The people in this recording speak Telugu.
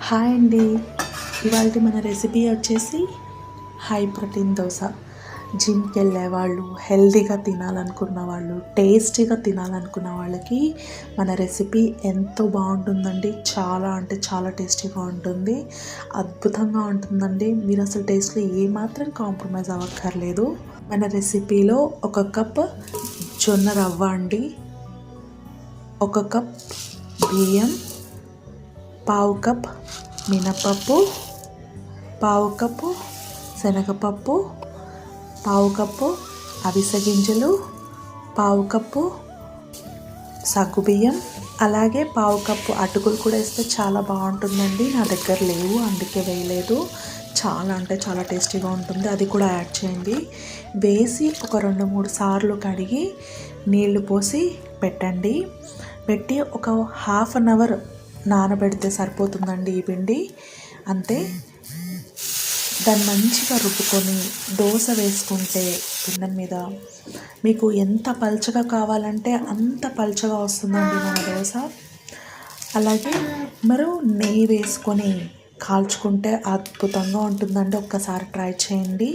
హాయ్ అండి. ఇవాళ మన రెసిపీ వచ్చేసి హై ప్రోటీన్ దోశ. జిమ్కి వెళ్ళే వాళ్ళు, హెల్తీగా తినాలనుకున్న వాళ్ళు, టేస్టీగా తినాలనుకున్న వాళ్ళకి మన రెసిపీ ఎంతో బాగుంటుందండి. చాలా అంటే చాలా టేస్టీగా ఉంటుంది, అద్భుతంగా ఉంటుందండి. మీరు అసలు టేస్ట్లో ఏమాత్రం కాంప్రమైజ్ అవ్వక్కర్లేదు. మన రెసిపీలో 1 కప్ జొన్న రవ్వ అండి, 1 కప్ బియ్యం, 1/2 కప్ మినపప్పు, 1/2 కప్పు శనగపప్పు, 1/2 కప్పు అవిసె గింజలు, 1/2 కప్పు సగ్గుబియ్యం, అలాగే 1/2 కప్పు అటుకులు కూడా వేస్తే చాలా బాగుంటుందండి. నా దగ్గర లేవు, అందుకే వేయలేదు. చాలా అంటే చాలా టేస్టీగా ఉంటుంది, అది కూడా యాడ్ చేయండి. వేసి ఒక 2-3 సార్లు కడిగి నీళ్లు పోసి పెట్టండి. పెట్టి ఒక ½ అన్ అవర్ నానబెడితే సరిపోతుందండి ఈ పిండి, అంతే. దాన్ని మంచిగా రుబ్బుకొని దోశ వేసుకుంటే పిండం మీద మీకు ఎంత పల్చగా కావాలంటే అంత పల్చగా వస్తుందండి మన దోశ. అలాగే మరో నెయ్యి వేసుకొని కాల్చుకుంటే అద్భుతంగా ఉంటుందండి. ఒక్కసారి ట్రై చేయండి.